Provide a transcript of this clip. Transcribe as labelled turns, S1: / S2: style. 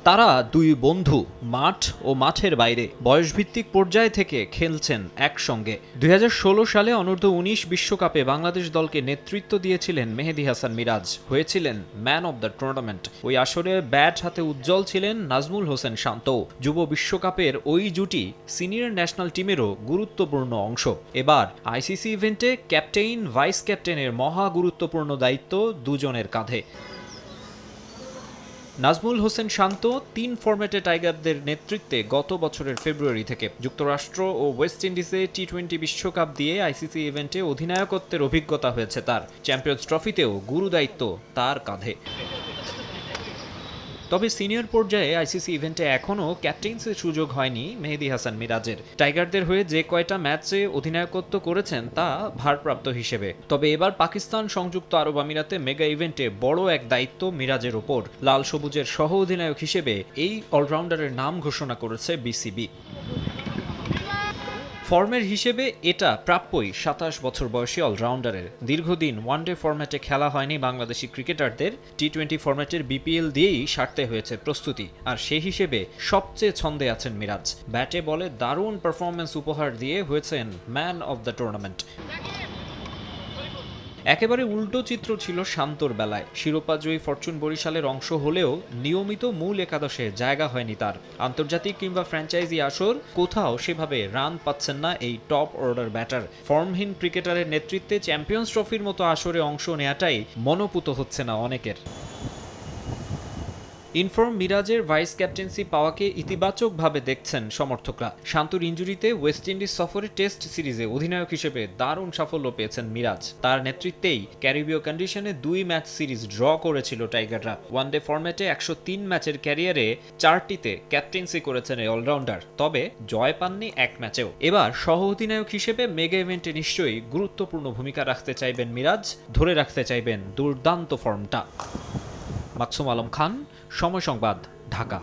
S1: তারা দুই বন্ধু মাঠ ও মাঠের বাইরে বয়সভিত্তিক পর্যায় থেকে খেলছেন একসঙ্গে। ২০১৬ সালে অনূর্ধ্ব-১৯ বিশ্বকাপে বাংলাদেশ দলকে নেতৃত্ব দিয়েছিলেন মেহেদী হাসান মিরাজ, হয়েছিলেন ম্যান অব দ্য টুর্নামেন্ট। ওই আসরে ব্যাট হাতে উজ্জ্বল ছিলেন নাজমুল হোসেন শান্ত। যুব বিশ্বকাপের ওই জুটি সিনিয়র ন্যাশনাল টিমেরও গুরুত্বপূর্ণ অংশ। এবার আইসিসি ইভেন্টে ক্যাপ্টেইন ভাইস ক্যাপ্টেনের মহা গুরুত্বপূর্ণ দায়িত্ব দুজনের কাঁধে। নাজমুল হোসেন শান্ত ৩ ফরম্যাটে টাইগারদের নেতৃত্বে গত বছরের ফেব্রুয়ারি থেকে যুক্তরাষ্ট্র ও ওয়েস্ট ইন্ডিজে টি-20 বিশ্বকাপ দিয়ে আইসিসি ইভেন্টে অধিনায়কত্বের অভিজ্ঞতা হয়েছে তার। চ্যাম্পিয়ন্স ট্রফিতেও গুরুদায়িত্ব তার কাঁধে। তবে সিনিয়র পর্যায়ে আইসিসি ইভেন্টে এখনও ক্যাপ্টেন্সির সুযোগ হয়নি মেহেদী হাসান মিরাজের। টাইগারদের হয়ে যে কয়টা ম্যাচে অধিনায়কত্ব করেছেন তা ভারপ্রাপ্ত হিসেবে। তবে এবার পাকিস্তান সংযুক্ত আরব আমিরাতে মেগা ইভেন্টে বড় এক দায়িত্ব মিরাজের ওপর। লাল সবুজের সহ অধিনায়ক হিসেবে এই অলরাউন্ডারের নাম ঘোষণা করেছে বিসিবি। ফর্মের হিসেবে এটা প্রাপ্যই ২৭ বছর বয়সী অলরাউন্ডারের। দীর্ঘদিন ওয়ানডে ফরম্যাটে খেলা হয়নি বাংলাদেশি ক্রিকেটারদের, টি-20 ফরম্যাটের বিপিএল দিয়েই সারতে হয়েছে প্রস্তুতি। আর সে হিসেবে সবচেয়ে ছন্দে আছেন মিরাজ। ব্যাটে বলে দারুণ পারফরম্যান্স উপহার দিয়ে হয়েছেন ম্যান অব দ্য টুর্নামেন্ট। একেবারে উল্টো চিত্র ছিল শান্তর বেলায়। শিরোপাজয়ী ফরচুন বরিশালের অংশ হলেও নিয়মিত মূল একাদশে জায়গা হয়নি তার। আন্তর্জাতিক কিংবা ফ্র্যাঞ্চাইজি আসর কোথাও সেভাবে রান পাচ্ছেন না এই টপ অর্ডার ব্যাটার। ফর্মহীন ক্রিকেটারের নেতৃত্বে চ্যাম্পিয়ন্স ট্রফির মতো আসরে অংশ নেওয়াটাই মনোপুত হচ্ছে না অনেকের। ইনফর্ম মিরাজের ভাইস ক্যাপ্টেন্সি পাওয়াকে ইতিবাচকভাবে দেখছেন সমর্থকরা। শান্তর ইনজুরিতে ওয়েস্ট ইন্ডিজ সফরে টেস্ট সিরিজে অধিনায়ক হিসেবে দারুণ সাফল্য পেয়েছেন মিরাজ। তার নেতৃত্বেই ক্যারিবীয় কন্ডিশনে 2 ম্যাচ সিরিজ ড্র করেছিল টাইগাররা। ওয়ানডে ফরম্যাটে ১০৩ ম্যাচের ক্যারিয়ারে 4টিতে ক্যাপ্টেন্সি করেছেন এই অলরাউন্ডার, তবে জয় পাননি এক ম্যাচেও। এবার সহ অধিনায়ক হিসেবে মেগা ইভেন্টে নিশ্চয়ই গুরুত্বপূর্ণ ভূমিকা রাখতে চাইবেন মিরাজ, ধরে রাখতে চাইবেন দুর্দান্ত ফর্মটা। মাকসুম আলম খান, সময় সংবাদ, ঢাকা।